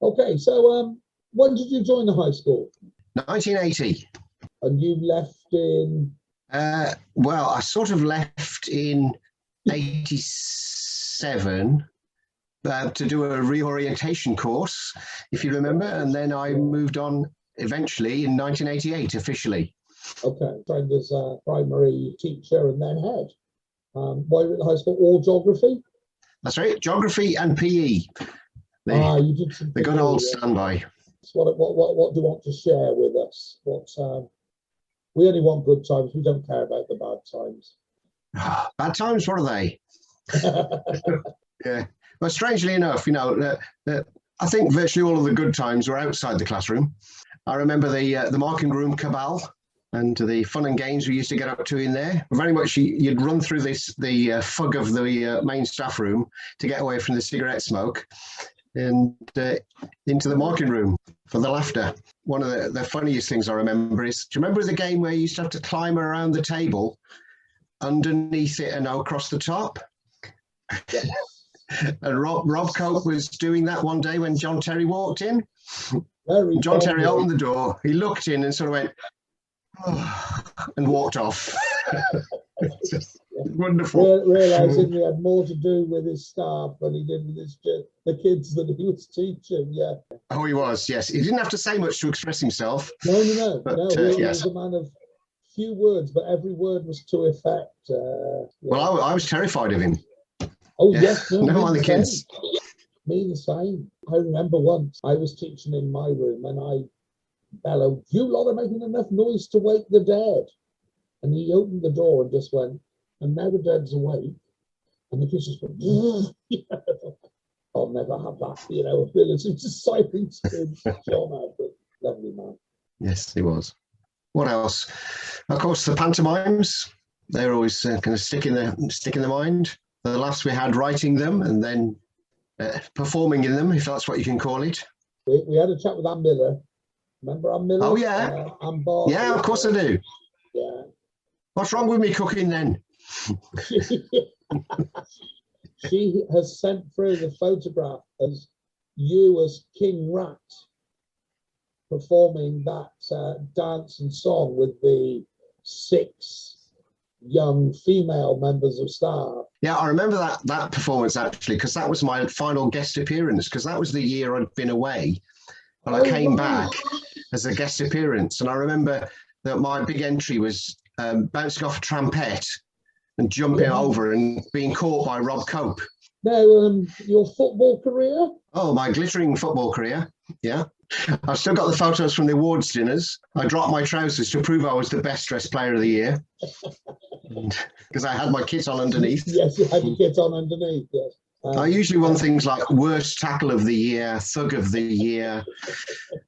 Okay, so when did you join the high school? 1980. And you left in? Well, I sort of left in 87 to do a reorientation course, if you remember, and then I moved on eventually in 1988 officially. Okay, trained as a primary teacher and then head. Why were you at the high school? All geography? That's right, geography and PE. You did some the good old standby. So what do you want to share with us? We only want good times. We don't care about the bad times. Bad times, what are they? Yeah. Well, strangely enough, I think virtually all of the good times were outside the classroom. I remember the marking room cabal and the fun and games we used to get up to in there. Very much you'd run through the fug of the main staff room to get away from the cigarette smoke and into the marking room for the laughter. One of the funniest things I remember is, do you remember the game where you used to have to climb around the table, underneath it and across the top? Yes. And Rob Cope was doing that one day when John Terry walked in. John Terry opened the door, he looked in and sort of went, oh, and walked off. Just wonderful. Realising he had more to do with his staff than he did with the kids that he was teaching, yeah. Oh, he was, yes. He didn't have to say much to express himself. No. But, He yes. was a man of few words, but every word was to effect. Yeah. Well, I was terrified of him. Oh, yeah. Yes. No other kids. Me the same. I remember once I was teaching in my room and I bellowed, "You lot are making enough noise to wake the dead." And he opened the door and just went, "And now the dead's awake." And the kids just went, "I'll never have that, ability to silence kids." John Albert, lovely man. Yes, he was. What else? Of course, the pantomimes. They're always kind of stick in the mind. The laughs we had writing them and then performing in them, if that's what you can call it. We had a chat with Ann Miller. Remember Ann Miller? Oh, yeah. Ann Bartley. Yeah, of course I do. Yeah. What's wrong with me cooking then? She has sent through the photograph as you as King Rat performing that dance and song with the 6 young female members of staff. Yeah, I remember that performance actually, because that was my final guest appearance, because that was the year I'd been away. And I came back as a guest appearance. And I remember that my big entry was bouncing off a trampette and jumping over and being caught by Rob Cope. Now, your football career? Oh, my glittering football career, yeah. I've still got the photos from the awards dinners. I dropped my trousers to prove I was the best dressed player of the year. Because I had my kit on underneath. Yes, you had your kit on underneath, yes. I usually won things like worst tackle of the year, thug of the year.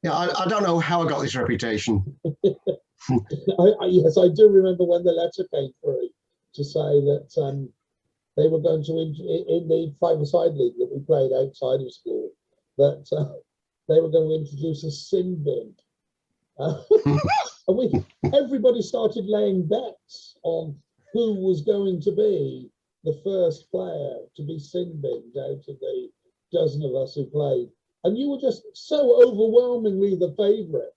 Yeah, I don't know how I got this reputation. Yes, I do remember when the letter came through to say that they were going to, in the five-a-side league that we played outside of school, that they were going to introduce a sin bin. And everybody started laying bets on who was going to be the first player to be sin binned out of the dozen of us who played. And you were just so overwhelmingly the favourite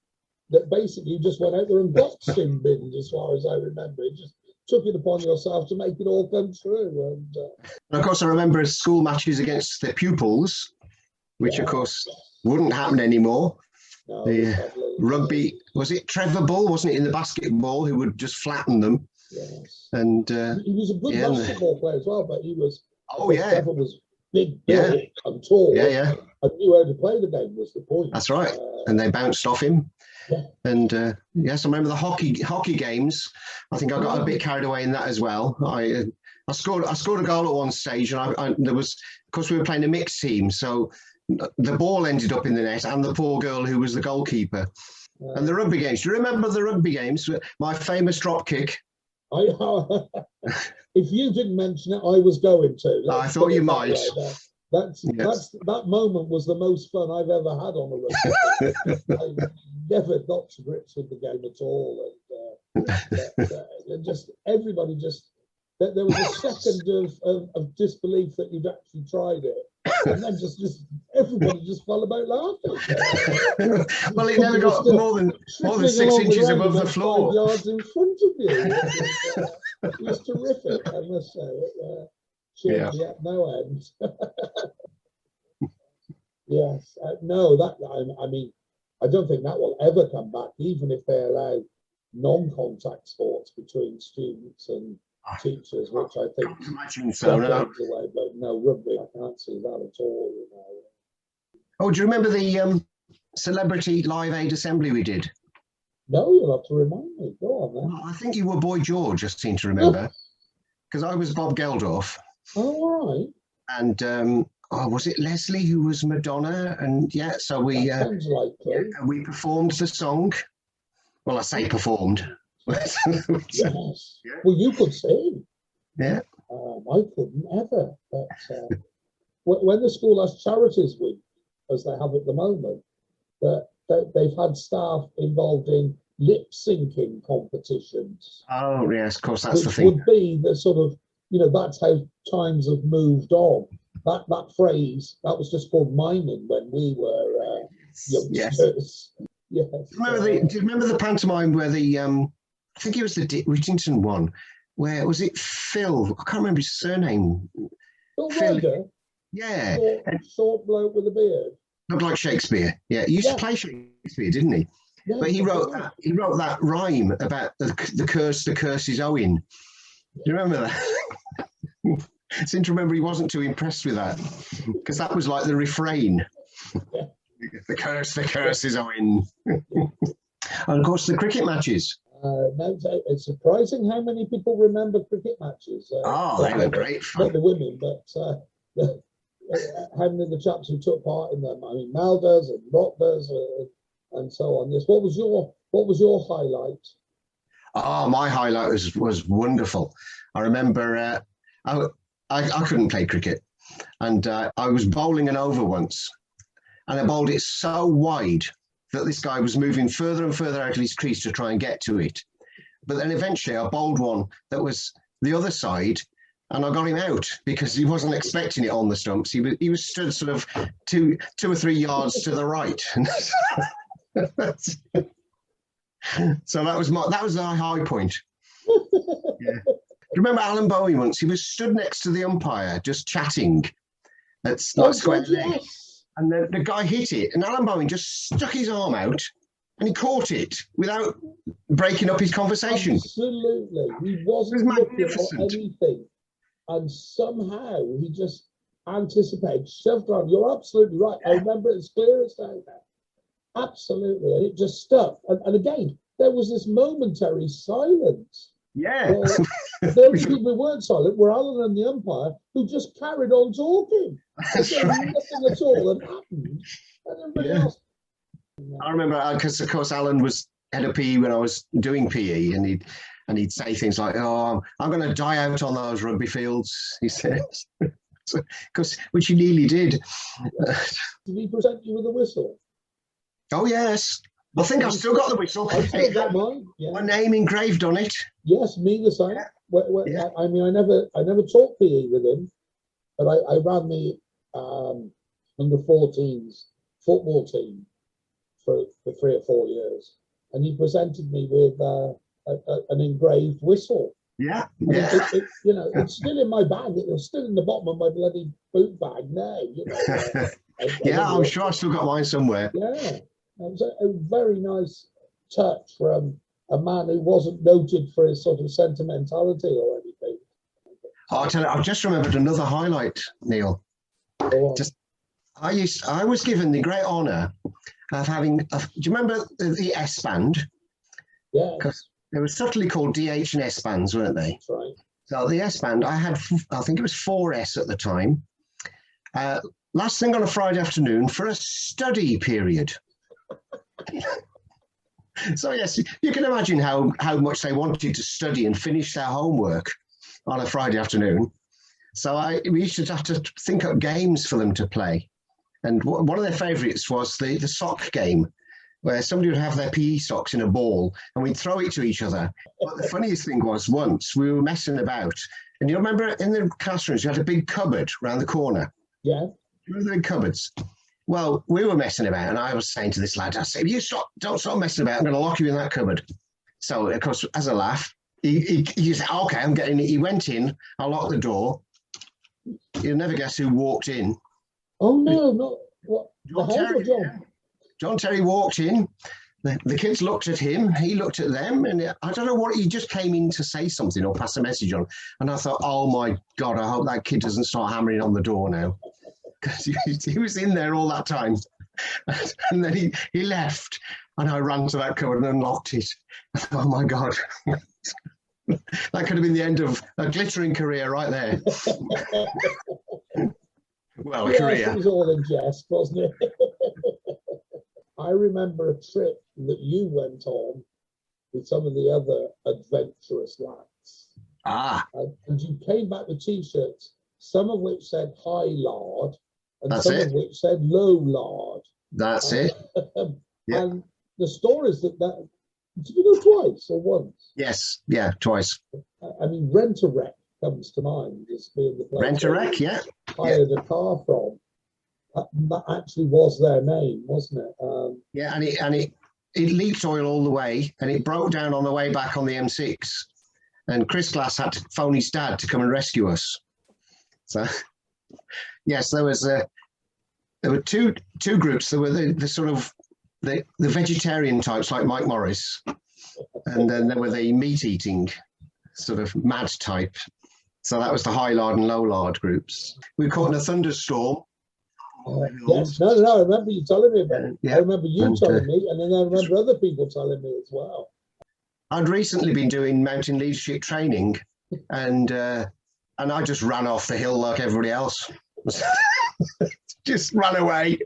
that basically you just went out there and got sin binned, as far as I remember. You just took it upon yourself to make it all come true. And of course, I remember school matches against the pupils, which of course wouldn't happen anymore. No, the rugby, was it Trevor Bull, wasn't it, in the basketball, who would just flatten them? Yes. And he was a good basketball player as well, but he was. Oh yeah. Trevor was big, and tall. Yeah. And knew how to play the game was the point. That's right. And they bounced off him. Yeah. And yes, I remember the hockey games. I think I got a bit carried away in that as well. I scored a goal at one stage, and there was, of course, we were playing a mixed team, so the ball ended up in the net, and the poor girl who was the goalkeeper. And the rugby games. Do you remember the rugby games? My famous drop kick. If you didn't mention it, I was going to. I thought you might. That moment was the most fun I've ever had on a rugby. I never got to grips with the game at all, and just everybody there was a second of disbelief that you'd actually tried it, And then just everybody just fell about laughing. Well, it never got more than 6 inches above the floor. 5 yards in front of you. It was terrific, I must say. Cheered me up no end. Yes, no, I mean, I don't think that will ever come back, even if they allow non-contact sports between students and teachers, which I think imagine so. No. Away, but no, rugby, I can't see that at all. You know. Oh, do you remember the celebrity Live Aid assembly we did? No, you'll have to remind me. Go on then. Well, I think you were Boy George, I seem to remember, because I was Bob Geldof. Oh, all right. And was it Leslie who was Madonna? And yeah, so we sounds likely. we performed the song. Well, I say performed. Yes. Yeah. Well, you could sing. Yeah. I couldn't ever. But when the school has charities week, as they have at the moment, that they've had staff involved in lip syncing competitions. Oh yes, of course, that's the thing. Would be the sort of, that's how times have moved on. That phrase, that was just called miming when we were youngsters. Yes. Do you remember the pantomime where I think it was the Whittington one, where was it Phil? I can't remember his surname. Phil Ryder? Yeah. Short bloke with a beard. Looked like Shakespeare. Yeah, he used to play Shakespeare, didn't he? Yeah, but he wrote that rhyme about the curse is Owen. Do you remember that? I seem to remember he wasn't too impressed with that, because that was like the refrain. Yeah. The curse is Owen. And of course the cricket matches. No, it's surprising how many people remember cricket matches. They were great fun. Not the women, but how many of the chaps who took part in them? I mean, Mal does and Rock does, and so on. Yes. What was your highlight? Oh, my highlight was wonderful. I remember I couldn't play cricket, and I was bowling an over once, and I bowled it so wide that this guy was moving further and further out of his crease to try and get to it. But then eventually I bowled one that was the other side, and I got him out because he wasn't expecting it on the stumps. He was stood sort of two or 3 yards to the right. So that was our high point. Yeah. Do you remember Alan Bowie once? He was stood next to the umpire just chatting at square leg. And the guy hit it, and Alan Bowen just stuck his arm out and he caught it without breaking up his conversation. Absolutely. He wasn't looking for anything. And somehow he just anticipated, shoved on. You're absolutely right. I remember it as clear as day. Absolutely. And it just stuck. And again, there was this momentary silence. Yeah. Those people who weren't silent were Alan and the umpire, who just carried on talking. That's right. Nothing at all had happened. And everybody else. I remember because, of course, Alan was head of PE when I was doing PE, and he'd say things like, "Oh, I'm going to die out on those rugby fields," he said, which he nearly did. Did he present you with a whistle? Oh yes. I think I've still got the whistle. I've still got mine. Yeah. My name engraved on it. Yes, me the same. Yeah. I mean, I never taught PE with him, but I ran the under 14s football team for 3 or 4 years, and he presented me with an engraved whistle. Yeah, it's still in my bag. It was still in the bottom of my bloody boot bag now. I'm sure I've still got mine somewhere. Yeah. It was a very nice touch from a man who wasn't noted for his sort of sentimentality or anything. I'll tell you, I've just remembered another highlight, Neil. I was given the great honour of having. Do you remember the S band? Yeah. Because they were subtly called DH and S bands, weren't they? That's right. So the S band, I think it was 4S at the time. Last thing on a Friday afternoon for a study period. So yes, you can imagine how much they wanted to study and finish their homework on a Friday afternoon. So we used to have to think up games for them to play. And one of their favourites was the sock game, where somebody would have their PE socks in a ball and we'd throw it to each other. But the funniest thing was once we were messing about, and you remember in the classrooms you had a big cupboard round the corner. Yeah. Remember the big cupboards? Well, we were messing about, and I was saying to this lad, I said, if you don't stop messing about, I'm going to lock you in that cupboard. So, of course, as a laugh, he said, okay, I'm getting it. He went in, I locked the door. You'll never guess who walked in. Oh, no, not what? John Terry. John Terry walked in. The kids looked at him, he looked at them, and I don't know what, he just came in to say something or pass a message on. And I thought, oh my God, I hope that kid doesn't start hammering on the door now. Because he was in there all that time. And then he left, and I ran to that cupboard and unlocked it. Oh my God. That could have been the end of a glittering career right there. Well, a career. It was all in jest, wasn't it? I remember a trip that you went on with some of the other adventurous lads. And you came back with T-shirts, some of which said high lard, and some of which said low lard. That's it. Yeah. And the stories that did you go twice or once? Yes, yeah, twice. I mean, Rent-A-Wreck comes to mind as being the place. Rent-A-Wreck, yeah. Hired a car from. That actually was their name, wasn't it? Yeah, and it leaked oil all the way, and it broke down on the way back on the M6. And Chris Glass had to phone his dad to come and rescue us. So, yes, there were two groups. There were the sort of the vegetarian types like Mike Morris, and then there were the meat-eating sort of mad type. So that was the high lard and low lard groups. We were caught in a thunderstorm. Yes, no, I remember you telling me about it. Yeah. I remember you telling me, and then I remember other people telling me as well. I'd recently been doing mountain leadership training, and I just ran off the hill like everybody else. Just run away.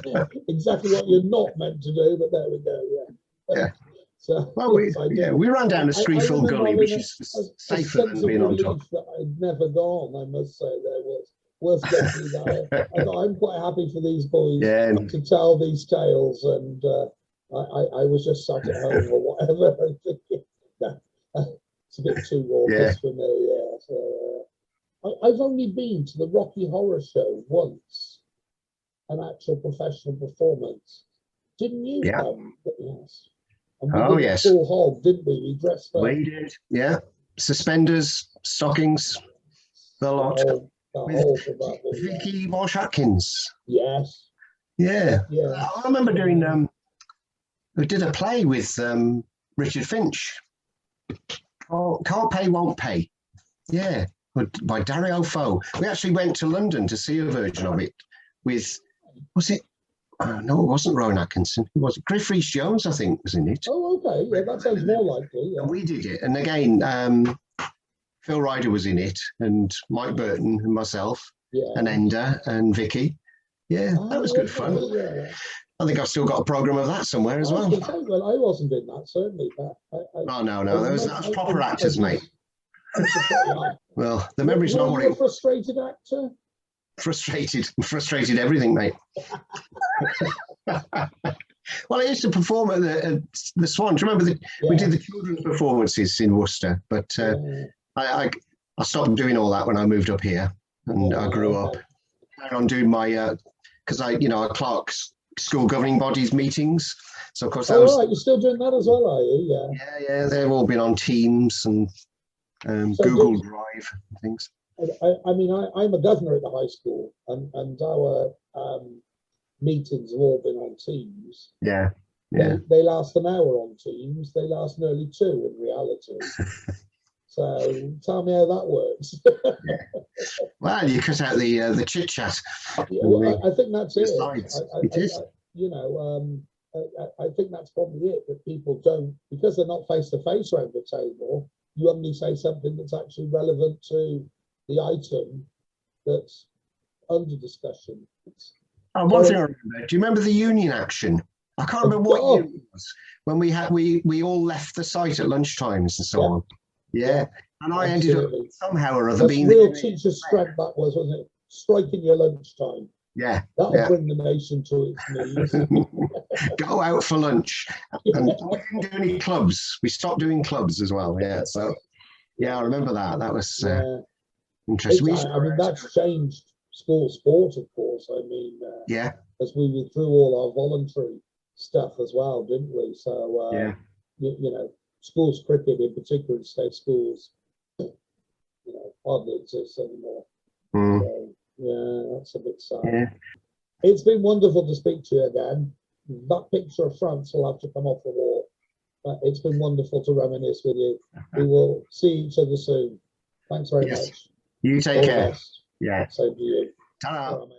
Yeah, exactly what you're not meant to do, but there we go. Yeah. So, well, we ran down a Streetfield gully, which is safer than being on top. That I'd never gone, I must say. There was definitely that. I'm quite happy for these boys to tell these tales, and I was just sat at home or whatever. It's a bit too raucous for me. Yeah. So, I've only been to the Rocky Horror Show once, an actual professional performance. Didn't you? Yes. And we did full hog, didn't we? We dressed up. We did. Yeah. Suspenders, stockings, the lot. With Vicky Walsh-Atkins. Yes. Yeah. I remember doing. We did a play with Richard Finch. Can't Pay, Won't Pay. Yeah, by Dario Fo. We actually went to London to see a version of it with. Was it? No, it wasn't Rowan Atkinson. It was Griff Rhys-Jones, I think, was in it. Oh, okay. Yeah, that sounds more likely. Yeah. And we did it, and again. Phil Ryder was in it, and Mike Burton and myself, and Enda and Vicky. Yeah, that was good fun. Yeah. I think I've still got a programme of that somewhere as well. Well, I wasn't in that, certainly. No, that was proper actors, mate. Well, the memory's not what it was. A frustrated actor? Frustrated everything, mate. Well, I used to perform at the Swan. Do you remember we did the children's performances in Worcester, but I stopped doing all that when I moved up here, and I grew up. I carried on doing my because I Clark's school governing bodies meetings. So of course that was. Right, you're still doing that as well, are you? Yeah. They've all been on Teams and Google Drive and things. I mean, I'm a governor at the high school, and our meetings have all been on Teams. Yeah. They last an hour on Teams. They last nearly 2 in reality. So tell me how that works. Well, you cut out the chit chat. I think that's it. It is. I think that's probably it. That people don't, because they're not face to face around the table. You only say something that's actually relevant to the item that's under discussion. One thing I remember. Do you remember the union action? I can't remember what year it was when we all left the site at lunchtimes and so on. Yeah, and I ended up somehow or other being real teacher's strike. That wasn't it? Striking your lunchtime. Yeah, that'll bring the nation to its knees. Go out for lunch. And we didn't do any clubs. We stopped doing clubs as well. Yeah, so I remember that. That was interesting. I mean, that's changed school sport, of course. I mean, Yeah, as we went through all our voluntary stuff as well, didn't we? So, yeah. you know, schools cricket in particular, state schools, hardly exists anymore. Mm, So, yeah, that's a bit sad. yeah. It's been wonderful to speak to you again. That picture of France will have to come off the wall. It's been wonderful to reminisce with you. We will see each other soon. Thanks very Yes. much. You take All the care. best. Yeah. Same to you. Ta-ra. All right, mate.